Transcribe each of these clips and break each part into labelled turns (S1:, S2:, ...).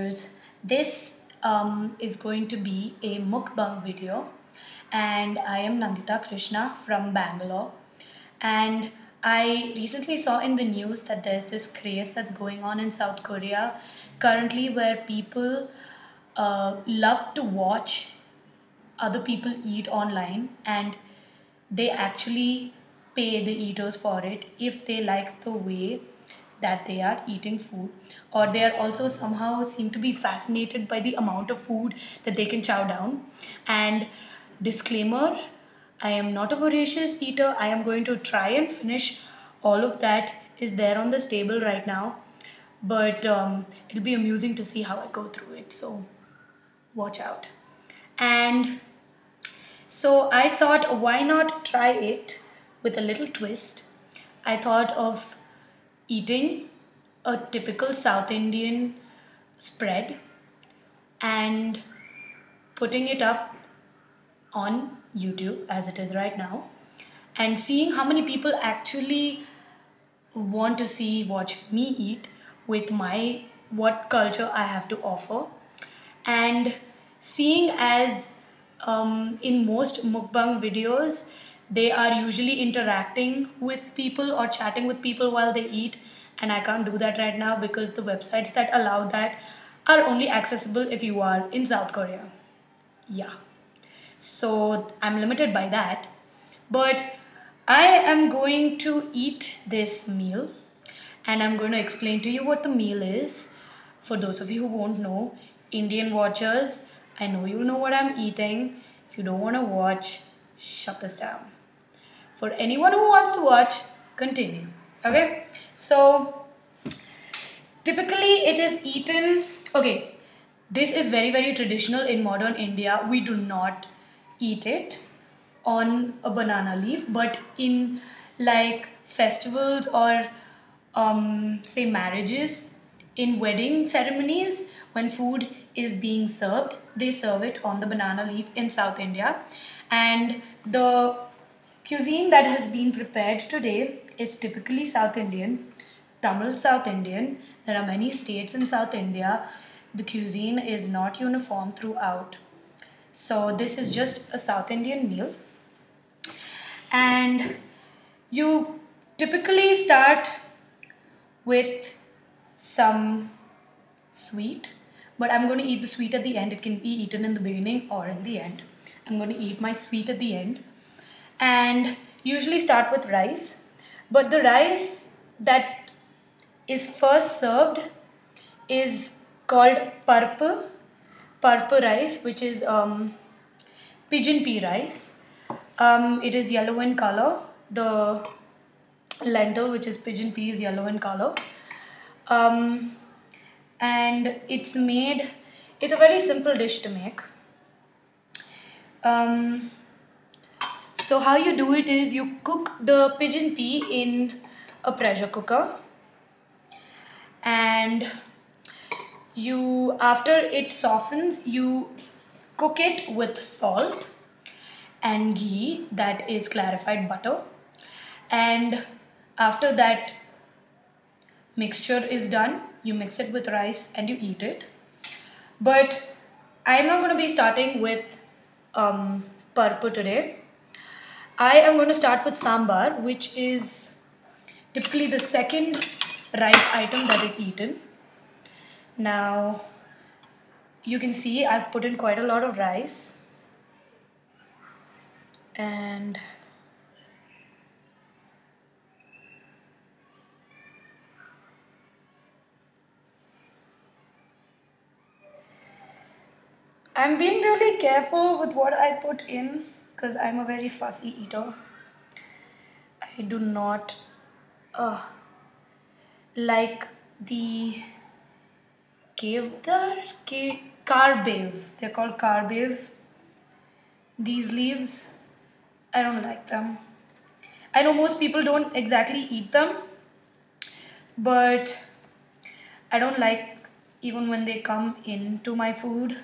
S1: viewers. This is going to be a mukbang video, and I am Nandita Krishna from Bangalore. And I recently saw in the news that there's this craze that's going on in South Korea currently where people love to watch other people eat online, and they actually pay the eaters for it if they like the way that they are eating food, or they are also somehow seem to be fascinated by the amount of food that they can chow down. And disclaimer, I am not a voracious eater. I am going to try and finish all of that is there on this table right now, but it'll be amusing to see how I go through it, so watch out. And so I thought, why not try it with a little twist? I thought of eating a typical South Indian spread and putting it up on YouTube as it is right now, and seeing how many people actually want to watch me eat with my what culture I have to offer. And seeing as in most mukbang videos, they are usually interacting with people or chatting with people while they eat, and I can't do that right now because the websites that allow that are only accessible if you are in South Korea. Yeah, so I'm limited by that, but I am going to eat this meal, and I'm going to explain to you what the meal is. For those of you who won't know, Indian watchers, I know you'll know what I'm eating. If you don't want to watch, shut this down. For anyone who wants to watch, continue. Okay? So, typically it is eaten. Okay, this is very, very traditional in modern India. We do not eat it on a banana leaf, but in like festivals or say marriages, in wedding ceremonies, when food is being served, they serve it on the banana leaf in South India. And the cuisine that has been prepared today is typically South Indian, Tamil South Indian. There are many states in South India. The cuisine is not uniform throughout. So this is just a South Indian meal. And you typically start with some sweet, but I'm going to eat the sweet at the end. It can be eaten in the beginning or in the end. I'm going to eat my sweet at the end, and usually start with rice, but the rice that is first served is called parpa rice, which is pigeon pea rice. It is yellow in color. The lentil, which is pigeon pea, is yellow in color. And it's a very simple dish to make. So how you do it is you cook the pigeon pea in a pressure cooker, and after it softens, you cook it with salt and ghee, that is clarified butter. And after that mixture is done, you mix it with rice and you eat it. But I'm not going to be starting with parpa today. I am going to start with sambar, which is typically the second rice item that is eaten. Now, you can see I've put in quite a lot of rice, and I'm being really careful with what I put in because I'm a very fussy eater. I do not like the carbave. They're called carbave. These leaves, I don't like them. I know most people don't exactly eat them, but I don't like even when they come into my food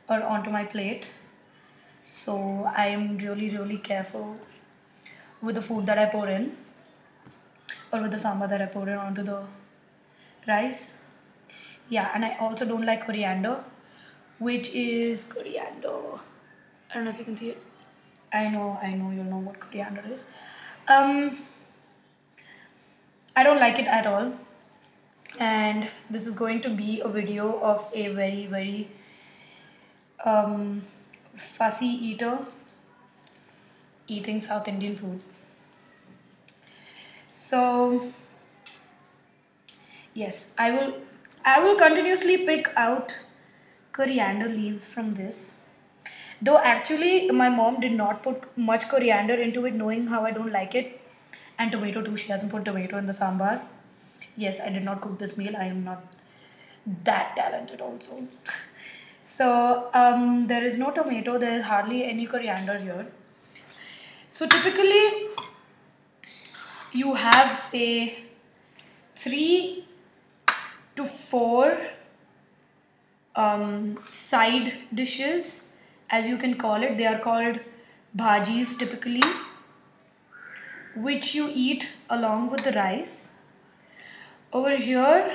S1: or onto my plate. So I am really, really careful with the food that I pour in, or with the sambar that I pour in onto the rice. Yeah, and I also don't like coriander, which is coriander. I don't know if you can see it. I know, you'll know what coriander is. Um, I don't like it at all. And this is going to be a video of a very, very um, fussy eater eating South Indian food. So yes, I will continuously pick out coriander leaves from this. Though actually my mom did not put much coriander into it, knowing how I don't like it. And tomato too, she hasn't put tomato in the sambar. Yes, I did not cook this meal. I am not that talented also. So there is no tomato, there is hardly any coriander here. So typically you have say 3 to 4 side dishes, as you can call it. They are called bhajis typically, which you eat along with the rice. Over here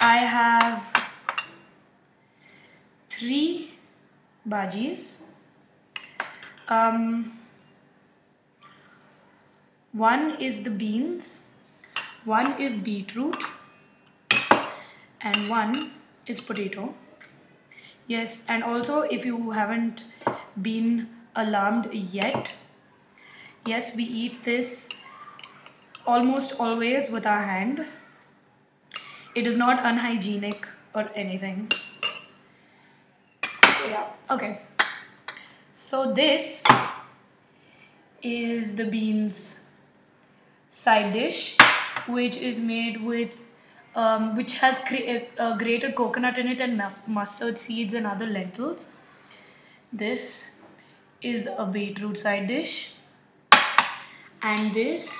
S1: I have 3 bhajis. One is the beans, one is beetroot, and one is potato. Yes, and also if you haven't been alarmed yet, yes, we eat this almost always with our hand. It is not unhygienic or anything. So yeah, okay. So this is the beans side dish, which is made with which has grated coconut in it and mustard seeds and other lentils. This is a beetroot side dish, and this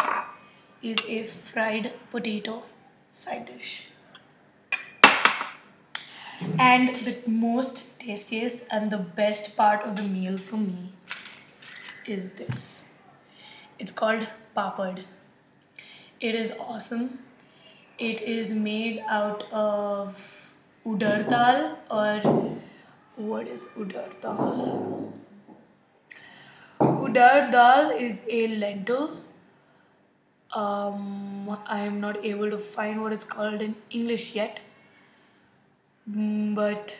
S1: is a fried potato side dish. And the most tastiest and the best part of the meal for me is this. It's called papad. It is awesome. It is made out of udar dal, or what is udar dal? Udar dal is a lentil. I am not able to find what it's called in English yet. But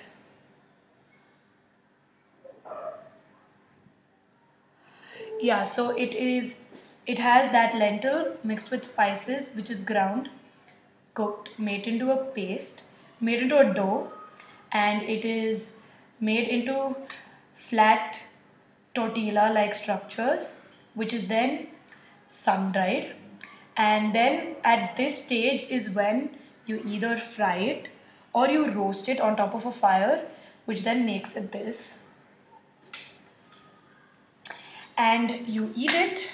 S1: yeah, so it has that lentil mixed with spices, which is ground, cooked, made into a paste, made into a dough, and it is made into flat tortilla like structures, which is then sun dried. And then at this stage is when you either fry it or you roast it on top of a fire, which then makes it this. And you eat it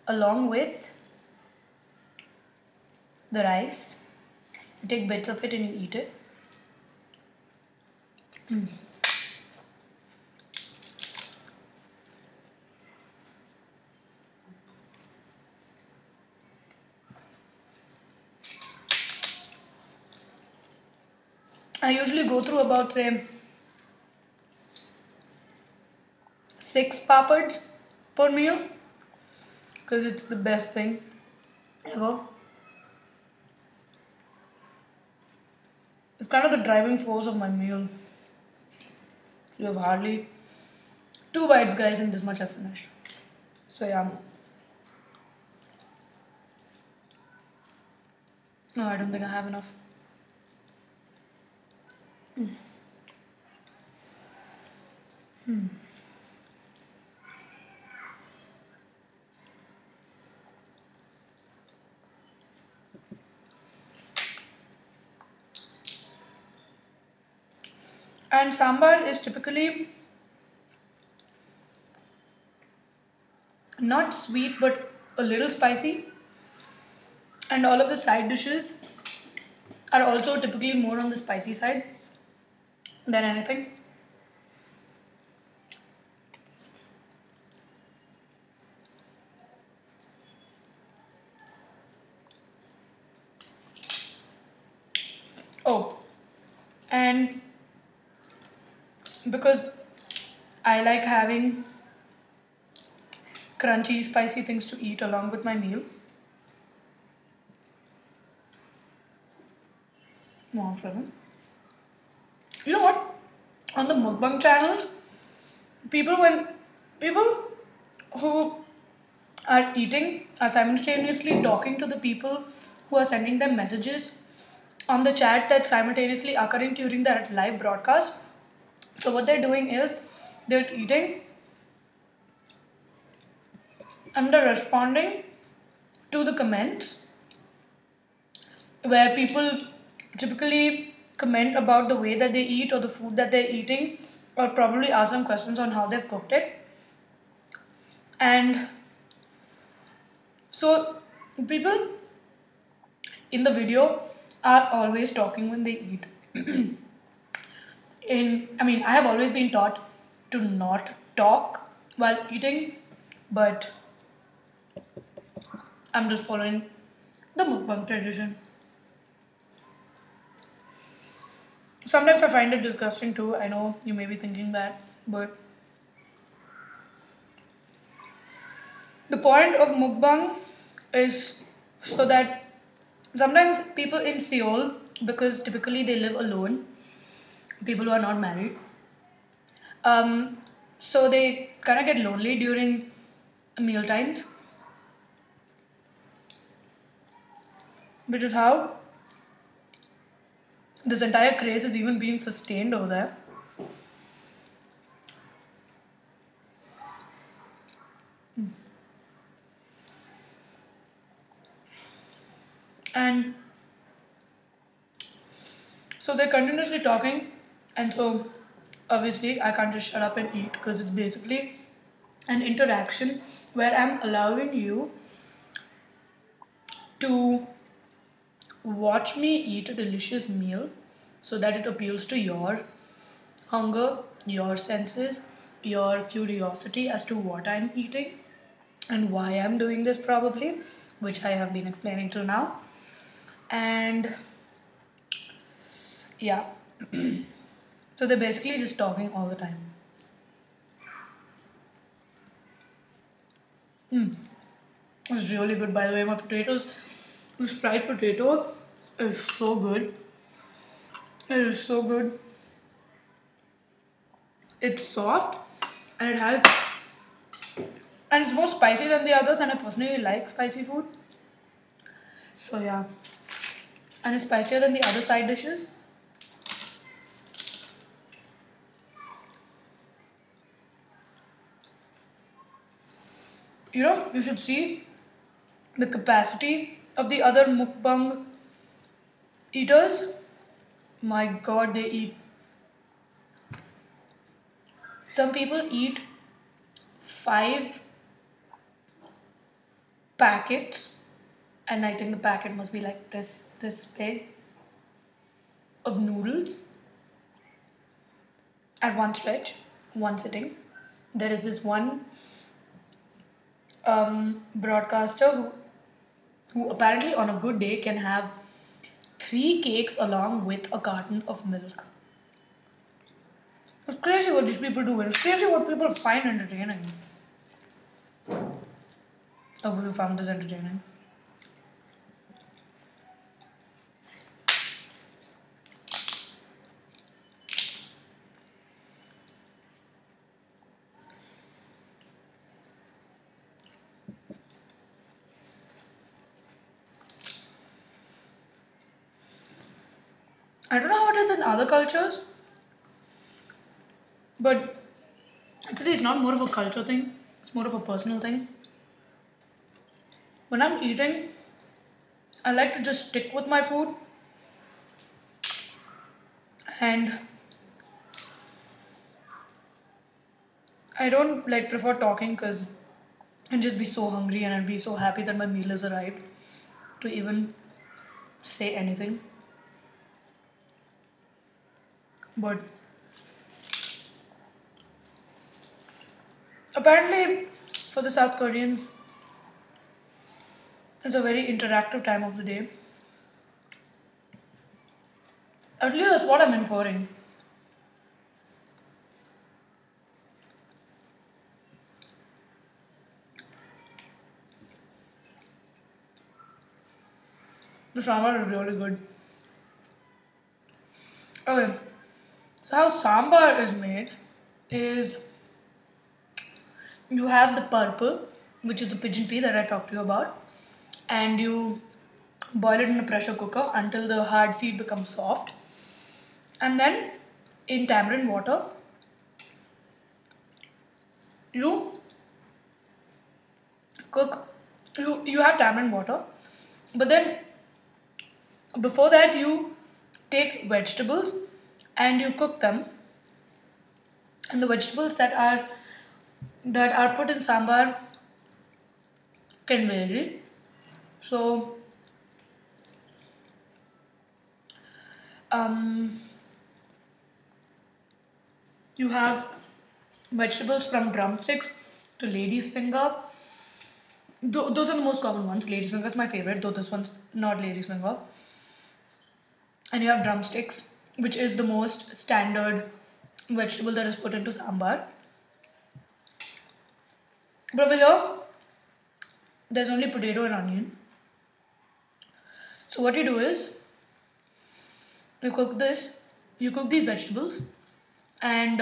S1: along with the rice. You take bits of it and you eat it. I usually go through about say 6 papads per meal because it's the best thing ever. It's kind of the driving force of my meal. You have hardly 2 bites, guys, and this much I finished. So yeah. No, I don't think I have enough. And sambar is typically not sweet but a little spicy. And all of the side dishes are also typically more on the spicy side than anything. Oh, and because I like having crunchy, spicy things to eat along with my meal. One second. You know what? On the mukbang channels, people who are eating are simultaneously talking to the people who are sending them messages on the chat that's simultaneously occurring during that live broadcast. So what they're doing is they're eating and they're responding to the comments where people typically comment about the way that they eat or the food that they're eating, or probably ask them questions on how they've cooked it. And so people in the video are always talking when they eat. I have always been taught to not talk while eating, but I'm just following the mukbang tradition. Sometimes I find it disgusting too. I know you may be thinking that, but the point of mukbang is so that sometimes people in Seoul, because typically they live alone, people who are not married, so they kind of get lonely during meal times, which is how this entire craze is even being sustained over there. And so they're continuously talking, and so obviously I can't just shut up and eat because it's basically an interaction where I'm allowing you to watch me eat a delicious meal so that it appeals to your hunger, your senses, your curiosity as to what I'm eating and why I'm doing this, probably, which I have been explaining till now. And yeah, so they're basically just talking all the time. It's really good, by the way. This fried potato is so good. It is so good. It's soft and and it's more spicy than the others, and I personally like spicy food. So yeah, and it's spicier than the other side dishes. You should see the capacity of the other mukbang eaters. My god, they eat. Some people eat 5 packets, and I think the packet must be like this big, of noodles at one stretch, one sitting. There is this one broadcaster who apparently on a good day can have 3 cakes along with a carton of milk. It's crazy what these people do, and it's crazy what people find entertaining. I hope you found this entertaining. I don't know how it is in other cultures, but actually it's not more of a culture thing, it's more of a personal thing. When I'm eating, I like to just stick with my food, and I don't like prefer talking because I'd just be so hungry and I'd be so happy that my meal has arrived to even say anything. But apparently, for the South Koreans, it's a very interactive time of the day. At least that's what I'm inferring. The sambar is really good. Okay, so how sambar is made is you have the purple, which is the pigeon pea that I talked to you about, and you boil it in a pressure cooker until the hard seed becomes soft. And then in tamarind water, you cook, you have tamarind water, but then before that you take vegetables and you cook them. And the vegetables that are put in sambar can vary. So you have vegetables from drumsticks to lady's finger. Those are the most common ones. Lady's finger is my favorite, though this one's not lady's finger. And you have drumsticks, which is the most standard vegetable that is put into sambar. But over here, there's only potato and onion. So what you do is, you cook these vegetables, and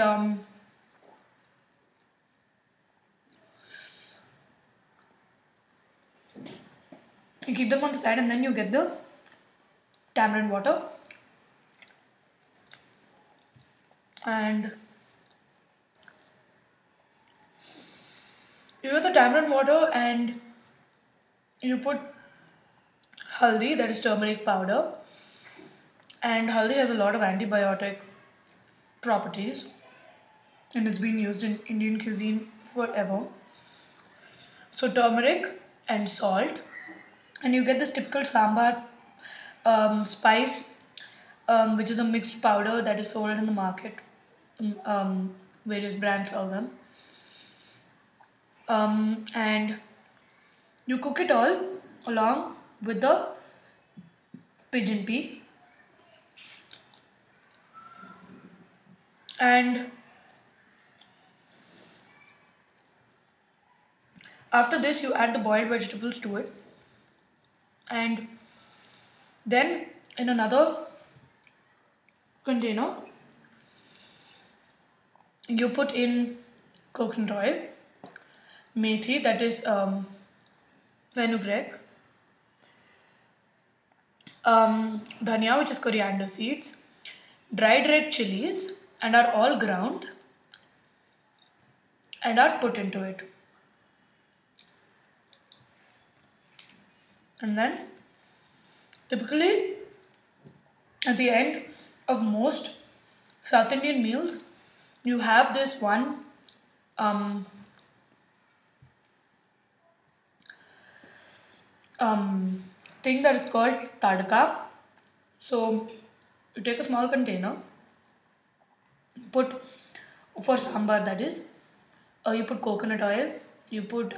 S1: you keep them on the side, and then you get the tamarind water, and you get the tamarind water and you put haldi, that is turmeric powder, and haldi has a lot of antibiotic properties and it's been used in Indian cuisine forever. So turmeric and salt, and you get this typical sambar spice, which is a mixed powder that is sold in the market. Various brands sell them. And you cook it all along with the pigeon pea. And after this, you add the boiled vegetables to it. And then in another container, you put in coconut oil, methi, that is fenugreek, dhania, which is coriander seeds, dried red chilies, and are all ground and are put into it. And then typically at the end of most South Indian meals, you have this one thing that is called tadka. So you take a small container, put for sambar, that is, you put coconut oil, you put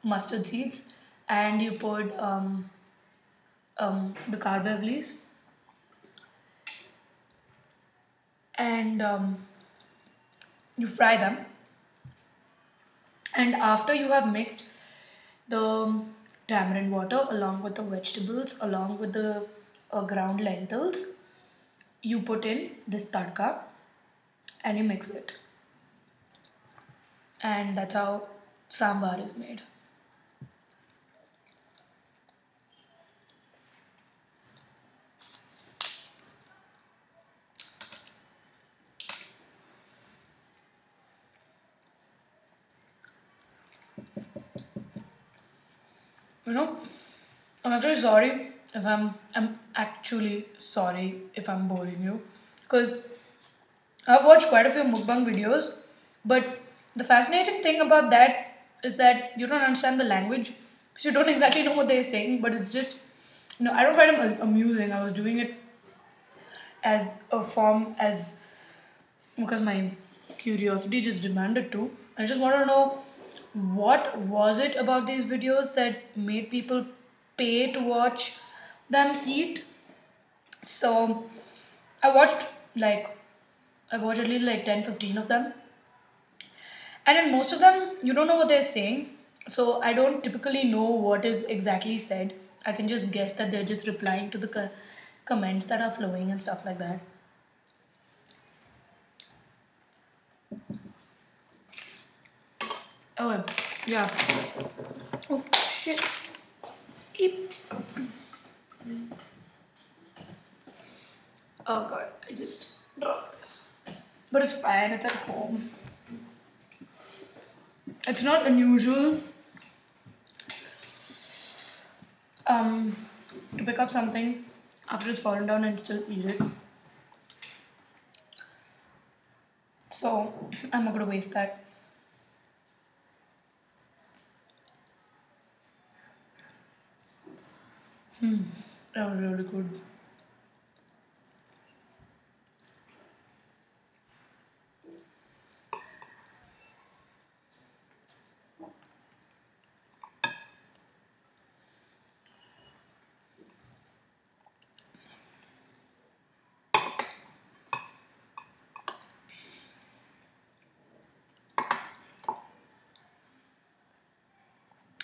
S1: mustard seeds, and you put the carbob leaves, and you fry them. And after you have mixed the tamarind water along with the vegetables, along with the ground lentils, you put in this tadka and you mix it. And that's how sambar is made. You know, I'm actually sorry if I'm actually sorry if I'm boring you, because I've watched quite a few mukbang videos, but the fascinating thing about that is that you don't understand the language, so you don't exactly know what they're saying, but it's just, I don't find them amusing. I was doing it as a form, because my curiosity just demanded to. I just want to know, what was it about these videos that made people pay to watch them eat? So I watched like I watched at least like 10-15 of them. And in most of them, you don't know what they're saying. So I don't typically know what is exactly said. I can just guess that they're just replying to the comments that are flowing and stuff like that. Oh, yeah. Oh, shit. Eep. Oh god, I just dropped this. But it's fine, it's at home. It's not unusual um, to pick up something after it's fallen down and still eat it. So I'm not gonna waste that. That was really good.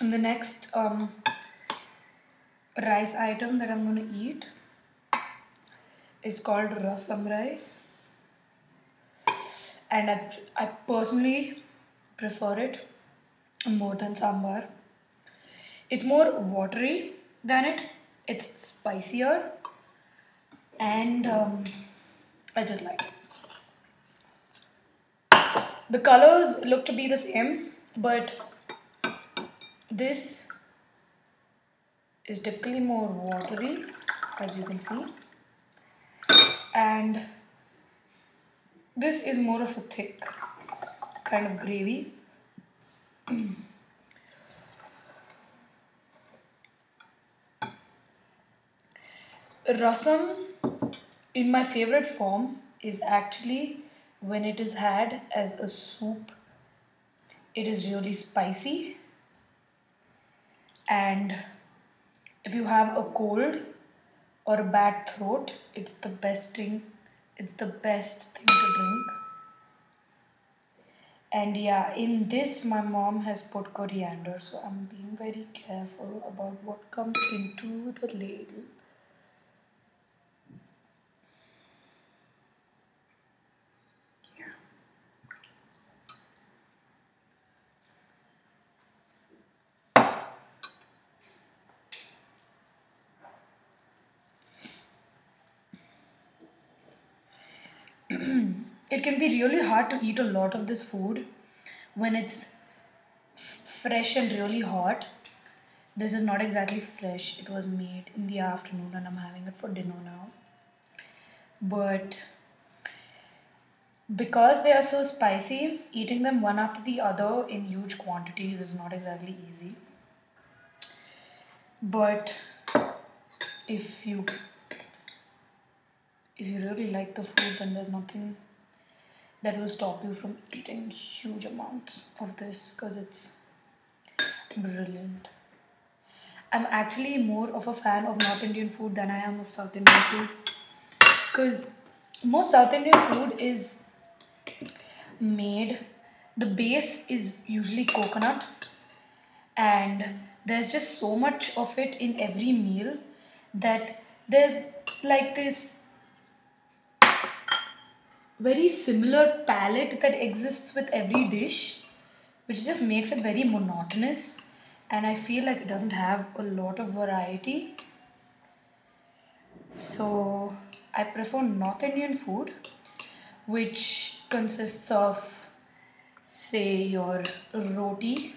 S1: And the next rice item that I'm gonna eat is called rasam rice, and I personally prefer it more than sambar. It's more watery than it. It's spicier, and I just like it. The colors look to be the same, but this is typically more watery, as you can see, and this is more of a thick kind of gravy. Rasam, in my favorite form, is actually when it is had as a soup. It is really spicy, and if you have a cold or a bad throat, it's the best thing. It's the best thing to drink. And yeah, in this my mom has put coriander, so I'm being very careful about what comes into the ladle. It can be really hard to eat a lot of this food when it's fresh and really hot. This is not exactly fresh, it was made in the afternoon and I'm having it for dinner now. But because they are so spicy, eating them one after the other in huge quantities is not exactly easy. But if you really like the food, then there's nothing that will stop you from eating huge amounts of this because it's brilliant. I'm actually more of a fan of North Indian food than I am of South Indian food because most South Indian food is made, the base is usually coconut, and there's just so much of it in every meal that there's like this very similar palette that exists with every dish, which just makes it very monotonous, and I feel like it doesn't have a lot of variety. So I prefer North Indian food, which consists of, say, your roti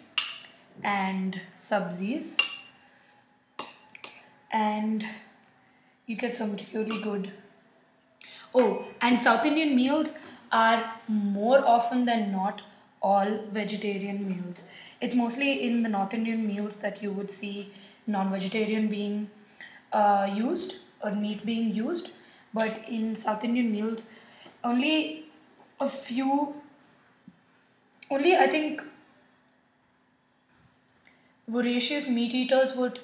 S1: and sabzis, and you get some really good. Oh, and South Indian meals are more often than not all vegetarian meals. It's mostly in the North Indian meals that you would see non-vegetarian being used or meat being used, but in South Indian meals, only a few, only I think voracious meat eaters would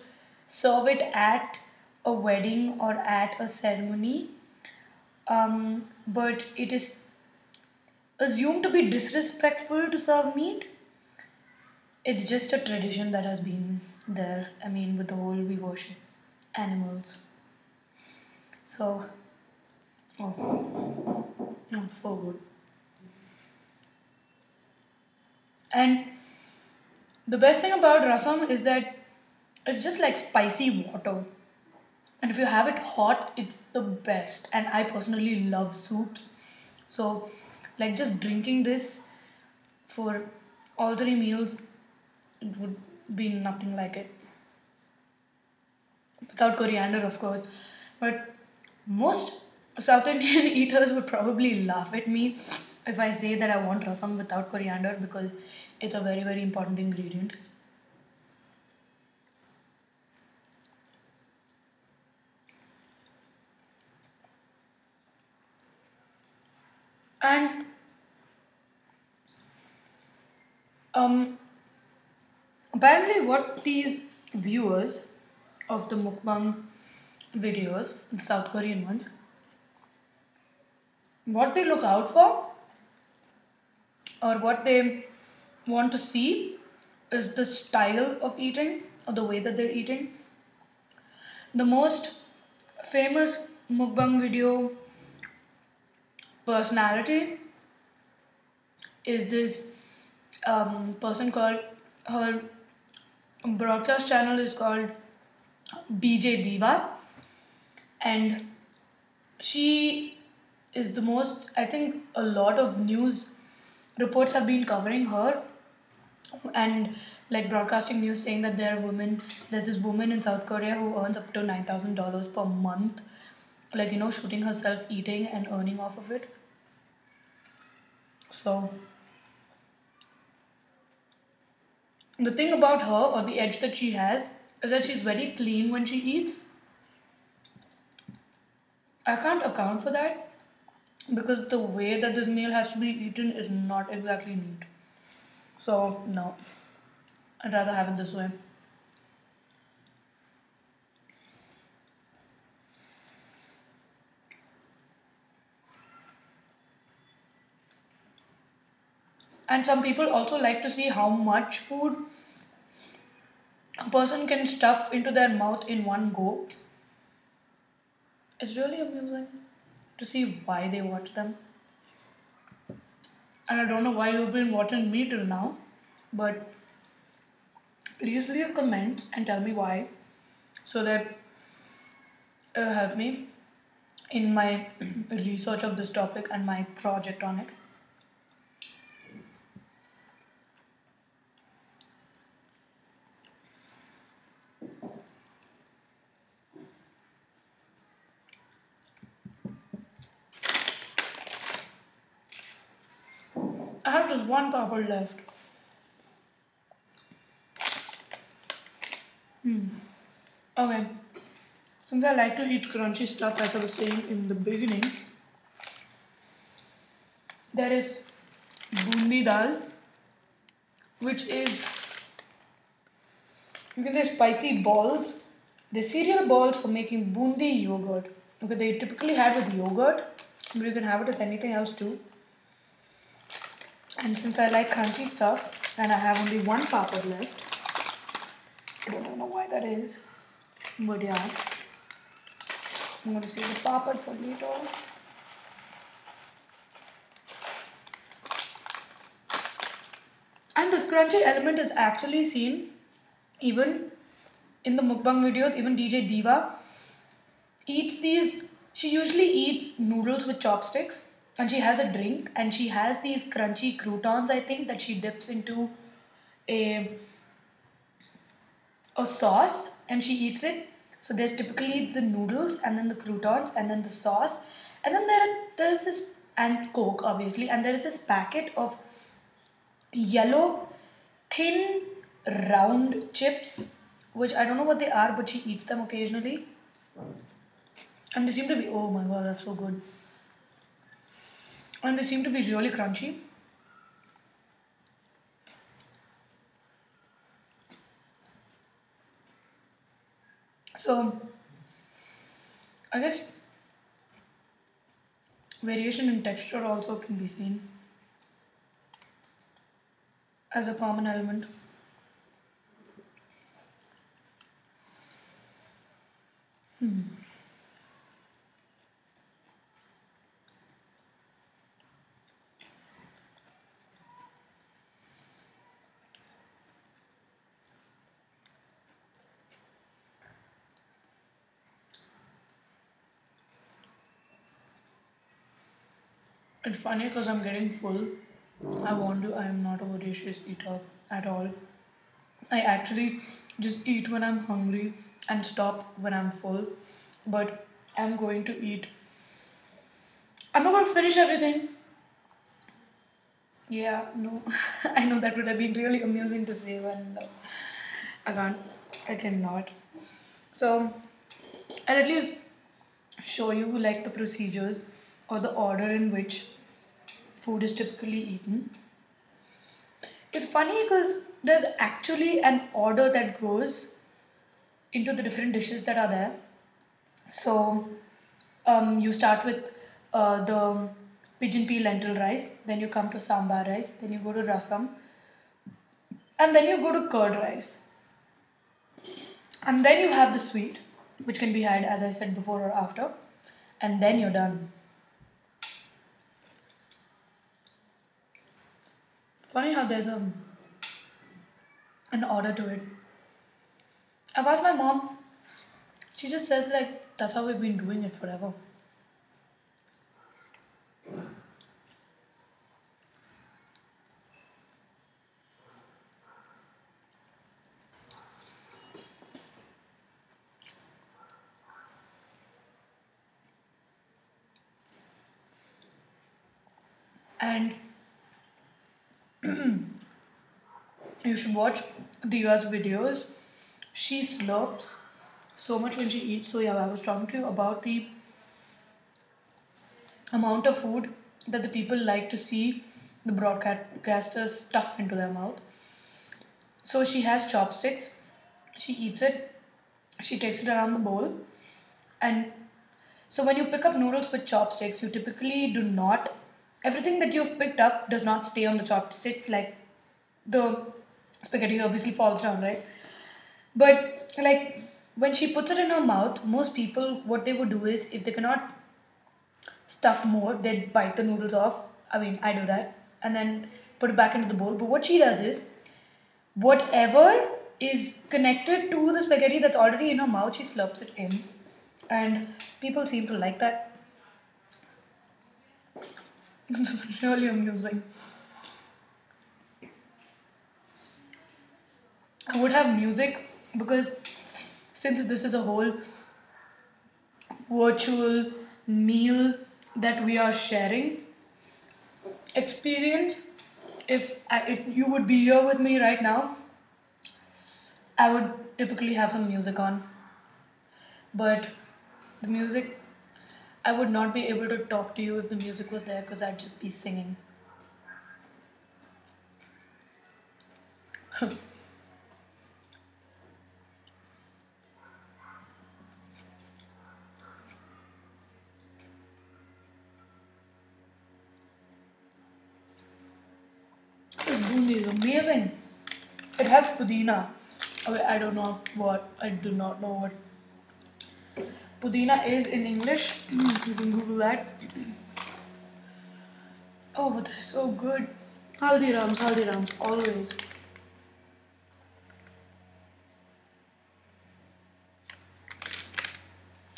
S1: serve it at a wedding or at a ceremony, but it is assumed to be disrespectful to serve meat. It's just a tradition that has been there. I mean, with the whole we worship animals. So, oh, not for good. And the best thing about rasam is that it's just like spicy water. And if you have it hot, it's the best. And I personally love soups. So, like just drinking this for all three meals, it would be nothing like it. Without coriander, of course. But most South Indian eaters would probably laugh at me if I say that I want rasam without coriander because it's a very, very important ingredient. And um, apparently, what these viewers of the mukbang videos, the South Korean ones, what they look out for or what they want to see is the style of eating or the way that they're eating. The most famous mukbang video personality is this person called her broadcast channel is called BJ Diva, and she is the most. I think a lot of news reports have been covering her and like broadcasting news saying that there's this woman in South Korea who earns up to $9,000 per month, like shooting herself eating and earning off of it. So the thing about her, or the edge that she has, is that she's very clean when she eats. I can't account for that because the way that this meal has to be eaten is not exactly neat. So, no, I'd rather have it this way. And some people also like to see how much food a person can stuff into their mouth in one go. It's really amusing to see why they watch them. And I don't know why you've been watching me till now, but please leave comments and tell me why so that it'll help me in my research of this topic and my project on it. I have just one papad left. Okay. Since I like to eat crunchy stuff, as I was saying in the beginning, there is bundi dal, which is, you can say, spicy balls. The cereal balls for making bundi yogurt. Okay, they typically have with yogurt, but you can have it with anything else too. And since I like crunchy stuff, and I have only one papad left, I don't know why that is, but yeah, I'm going to save the papad for later. And this crunchy element is actually seen even in the mukbang videos. Even DJ Diva eats these. She usually eats noodles with chopsticks, and she has a drink, and she has these crunchy croutons, I think, that she dips into a a sauce and she eats it. So there's typically the noodles and then the croutons and then the sauce, and then there's this, and Coke obviously, and there is this packet of yellow thin round chips, which I don't know what they are, but she eats them occasionally, and they seem to be, oh my god, that's so good, and they seem to be really crunchy. So I guess Variation in texture also can be seen as a common element. It's funny because I'm getting full. I am not a voracious eater at all. I actually just eat when I'm hungry and stop when I'm full. But I'm going to eat. I'm not going to finish everything. Yeah, no. I know that would have been really amusing to say, but no. I can't. I cannot. So, I'll at least show you like the procedures or the order in which food is typically eaten. It's funny because there's actually an order that goes into the different dishes that are there. So you start with the pigeon pea lentil rice, then you come to sambar rice, then you go to rasam, and then you go to curd rice. And then you have the sweet, which can be had, as I said, before or after, and then you're done. Funny how there's an order to it. I've asked my mom, she just says, like, that's how we've been doing it forever. And you should watch Diva's videos. She slurps so much when she eats. So, yeah, I was talking to you about the amount of food that the people like to see the broadcasters stuff into their mouth. So, she has chopsticks, she eats it, she takes it around the bowl, and so when you pick up noodles with chopsticks, you typically do not, everything that you've picked up does not stay on the chopsticks, like the spaghetti obviously falls down, right? But like when she puts it in her mouth, most people what they would do is if they cannot stuff more, they'd bite the noodles off. I mean, I do that and then put it back into the bowl. But what she does is whatever is connected to the spaghetti that's already in her mouth, she slurps it in. And people seem to like that. It's really amusing. I would have music because since this is a whole virtual meal that we are sharing experience, if you would be here with me right now, I would typically have some music on. But the music, I would not be able to talk to you if the music was there because I'd just be singing. This bundi is amazing. It has pudina. Okay, I don't know what. I do not know what pudina is in English. You can Google that. Oh, but they're so good. Haldirams, always.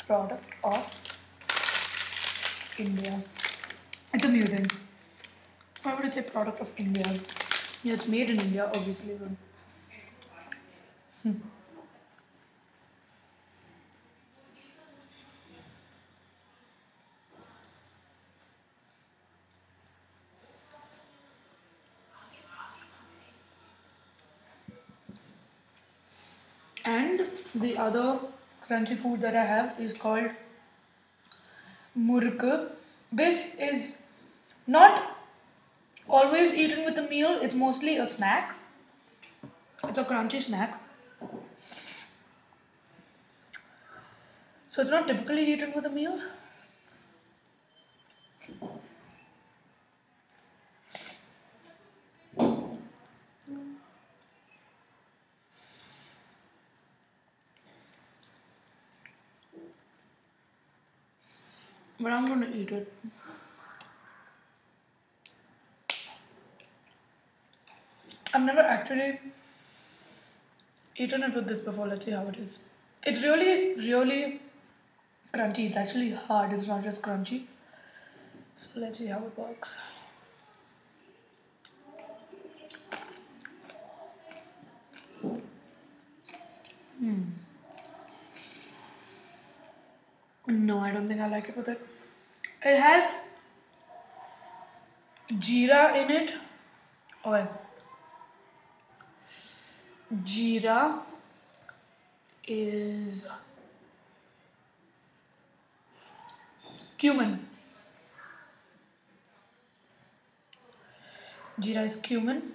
S1: Product of India. It's amusing. Why would it say product of India? Yeah, it's made in India, obviously. And the other crunchy food that I have is called murk. This is not always eaten with a meal, it's mostly a snack. It's a crunchy snack. So it's not typically eaten with a meal. but I'm gonna eat it. I've never actually eaten it with this before. Let's see how it is. It's really, really crunchy. It's actually hard. It's not just crunchy. So let's see how it works. No, I don't think I like it with it. It has jeera in it. Oh, wait. Jeera is cumin. Jeera is cumin.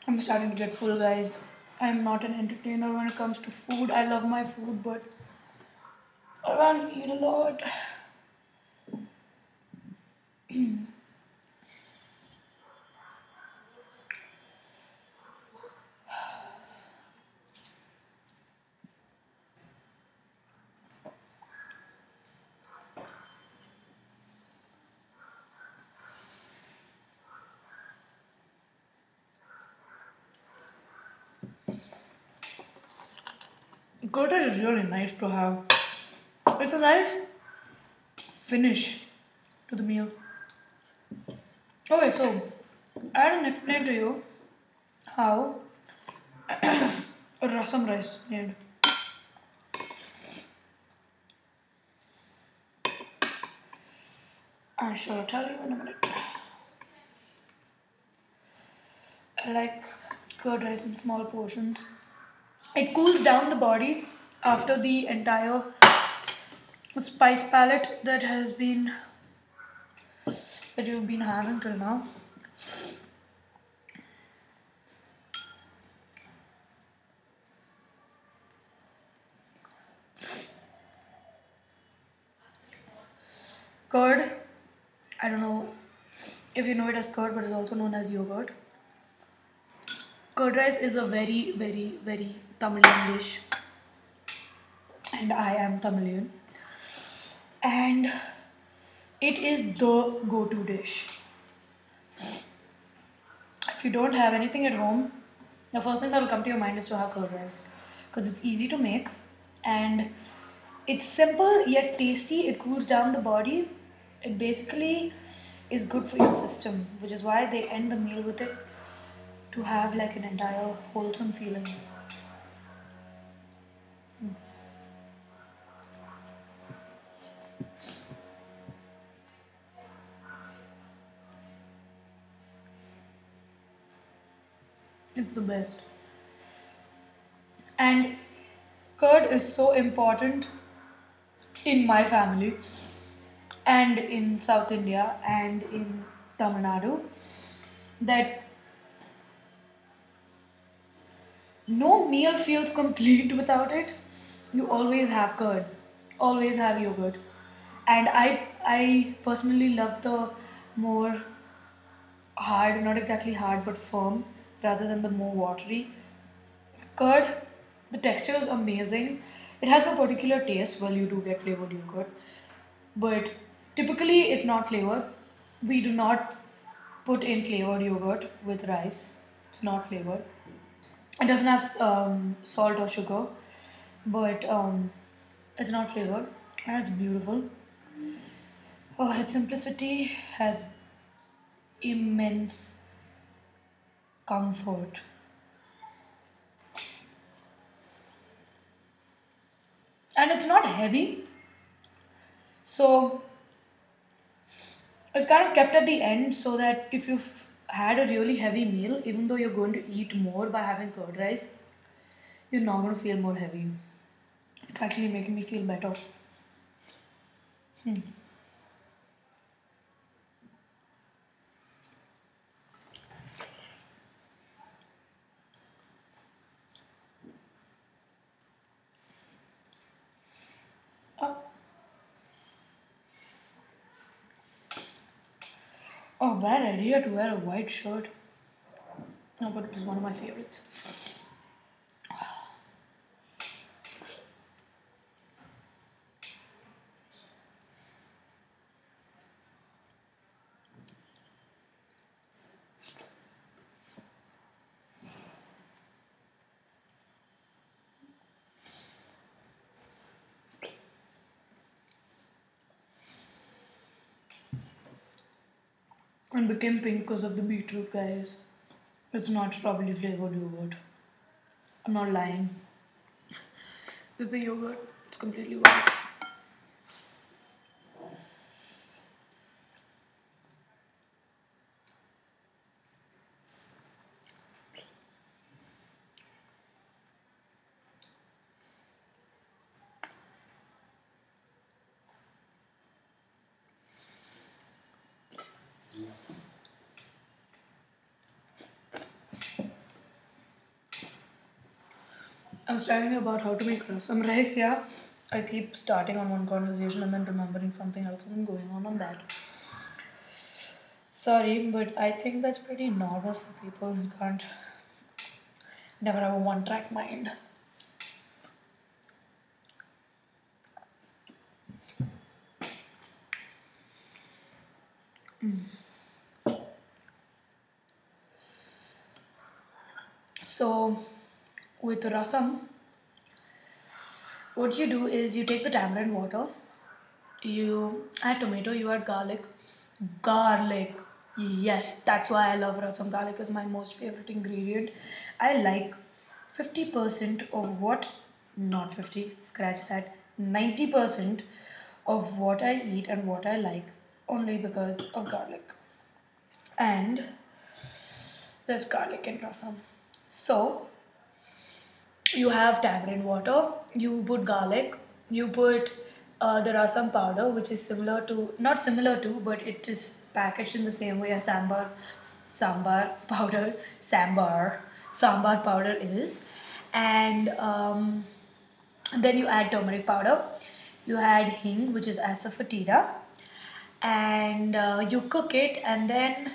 S1: I'm starting to get full, guys. I'm not an entertainer when it comes to food. I love my food, but I can't eat a lot. Curd is really nice to have. It's a nice finish to the meal. Okay, so I didn't explain to you how rasam rice is made. I shall tell you in a minute. I like curd rice in small portions. It cools down the body after the entire spice palette that you've been having till now. Curd, I don't know if you know it as curd, but it's also known as yogurt. Curd rice is a very, very, very Tamilian dish, and I am Tamilian, and it is the go-to dish. If you don't have anything at home, the first thing that will come to your mind is to have curd rice, because it's easy to make and it's simple yet tasty. It cools down the body. It basically is good for your system, which is why they end the meal with it, to have like an entire wholesome feeling. It's the best. And curd is so important in my family and in South India and in Tamil Nadu that no meal feels complete without it. You always have curd, always have yogurt. And I personally love the more hard, not exactly hard but firm, rather than the more watery. Curd, the texture is amazing. It has no particular taste. Well, you do get flavored yogurt, but typically it's not flavored. We do not put in flavored yogurt with rice. It's not flavored. It doesn't have salt or sugar, but it's not flavored, and it's beautiful. Oh, its simplicity has immense comfort. And it's not heavy, so it's kind of kept at the end so that if you've had a really heavy meal, even though you're going to eat more by having curd rice, you're not going to feel more heavy. It's actually making me feel better. Oh, oh, bad idea to wear a white shirt. No, but it is one of my favorites. And became pink because of the beetroot, guys. It's not strawberry flavored yogurt. I'm not lying. This is the yogurt. It's completely white. I was telling you about how to make rasam rice, yeah. I keep starting on one conversation and then remembering something else and then going on that. Sorry, but I think that's pretty normal for people who can't never have a one-track mind. So, with rasam, what you do is you take the tamarind water, you add tomato, you add garlic. Garlic. Yes, that's why I love rasam. Garlic is my most favorite ingredient. I like 50% of what, not 50, scratch that, 90% of what I eat and what I like only because of garlic. And there's garlic in rasam. So, you have tamarind water, you put garlic, you put the rasam powder, which is similar to, not similar to, but it is packaged in the same way as sambar powder is. And then you add turmeric powder, you add hing, which is asafoetida, and you cook it, and then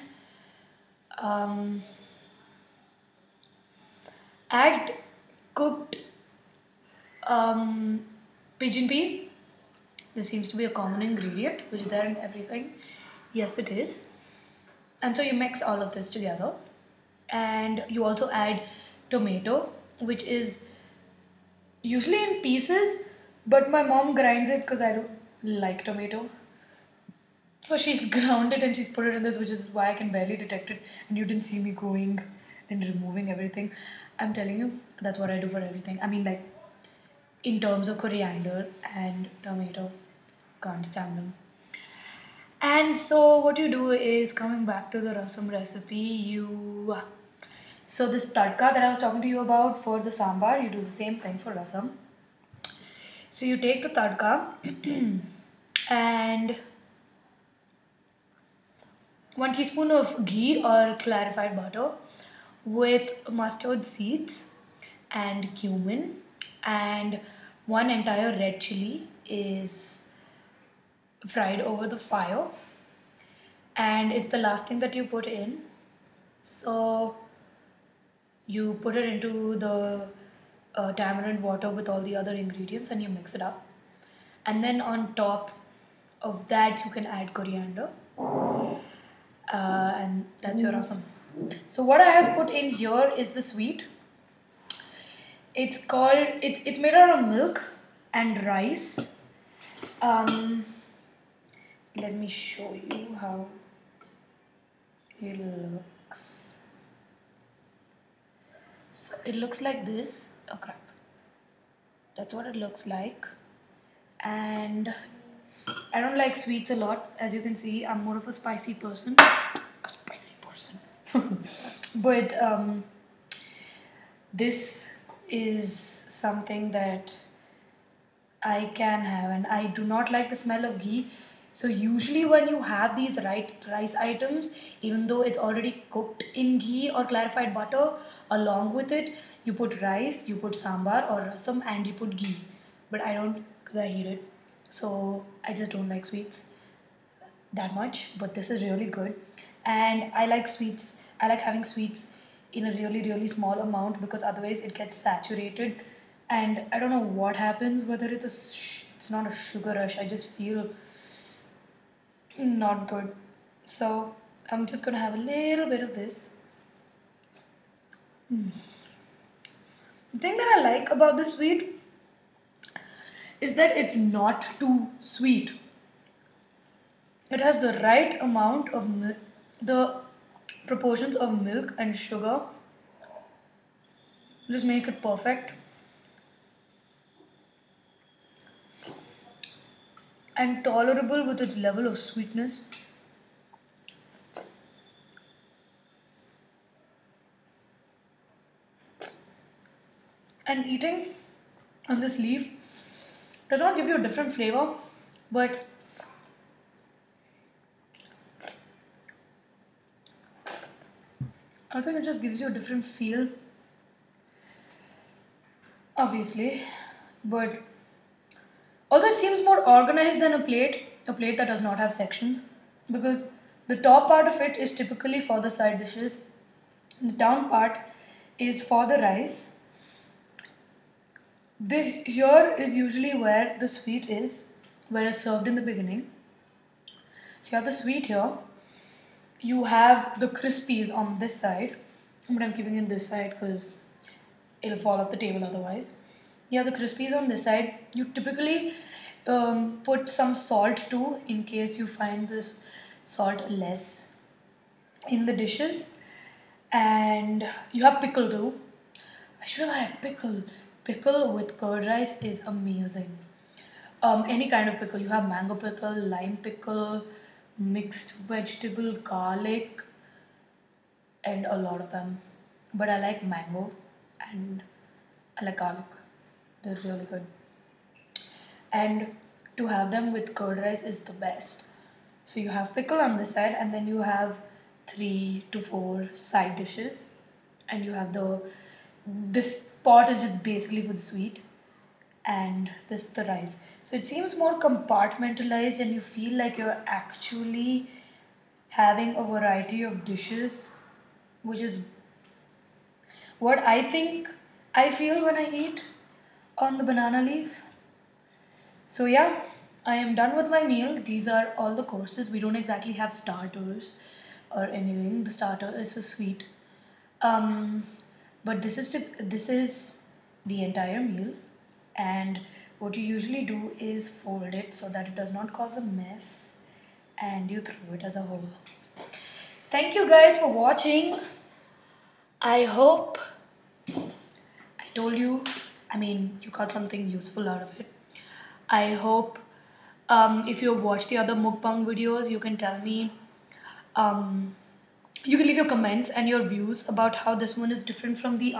S1: add cooked pigeon pea. This seems to be a common ingredient, which is there in everything. Yes, it is. And so you mix all of this together, and you also add tomato, which is usually in pieces, but my mom grinds it because I don't like tomato. So she's ground it and she's put it in this, which is why I can barely detect it. And you didn't see me going and removing everything. I'm telling you, that's what I do for everything. I mean, like, in terms of coriander and tomato, can't stand them. And so what you do is, coming back to the rasam recipe, so this tadka that I was talking to you about for the sambar, you do the same thing for rasam. So you take the tadka and 1 teaspoon of ghee or clarified butter with mustard seeds and cumin, and 1 entire red chili is fried over the fire, and it's the last thing that you put in. So you put it into the tamarind water with all the other ingredients and you mix it up, and then on top of that you can add coriander, and that's your rasam. So what I have put in here is the sweet. It's made out of milk and rice. Let me show you how it looks. So it looks like this. Oh crap. That's what it looks like. And I don't like sweets a lot. As you can see, I'm more of a spicy person. But this is something that I can have, and I do not like the smell of ghee. So usually when you have these rice items, even though it's already cooked in ghee or clarified butter, along with it, you put rice, you put sambar or rasam, and you put ghee. But I don't, because I hate it. So I just don't like sweets that much. But this is really good. And I like sweets. I like having sweets in a really small amount, because otherwise it gets saturated, and I don't know what happens, whether it's not a sugar rush, I just feel not good. So I'm just gonna have a little bit of this. The thing that I like about the sweet is that it's not too sweet. It has the right amount of the proportions of milk and sugar just make it perfect. And tolerable with its level of sweetness. And eating on this leaf does not give you a different flavor, but I think it just gives you a different feel, obviously. But also, it seems more organized than a plate that does not have sections, because the top part of it is typically for the side dishes, the down part is for the rice. This here is usually where the sweet is, where it's served in the beginning. So you have the sweet here, you have the crispies on this side, but I'm keeping it this side because it'll fall off the table otherwise. You have the crispies on this side. You typically put some salt too, in case you find this salt less in the dishes. And you have pickle too. I should have had pickle. Pickle with curd rice is amazing. Any kind of pickle. You have mango pickle, lime pickle, mixed vegetable, garlic, and a lot of them. But I like mango and I like garlic. They're really good. And to have them with curd rice is the best. So you have pickle on this side, and then you have 3 to 4 side dishes, and you have this pot is just basically for the sweet, and this is the rice. So it seems more compartmentalized, and you feel like you're actually having a variety of dishes, which is what I think I feel when I eat on the banana leaf. So yeah, I am done with my meal. These are all the courses. We don't exactly have starters or anything. The starter is a sweet. Um, but this is the entire meal, and what you usually do is fold it so that it does not cause a mess, and you throw it as a whole. Thank you guys for watching. I hope I told you, you got something useful out of it. I hope if you watch the other mukbang videos, you can tell me, you can leave your comments and your views about how this one is different from the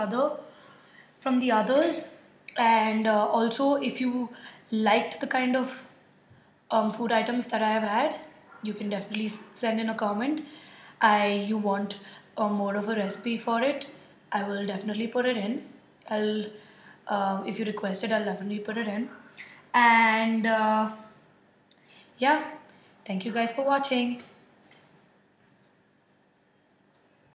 S1: others, and also if you liked the kind of food items that I have had, you can definitely send in a comment. You want more of a recipe for it, I will definitely put it in. If you request it, I'll definitely put it in. And yeah, thank you guys for watching.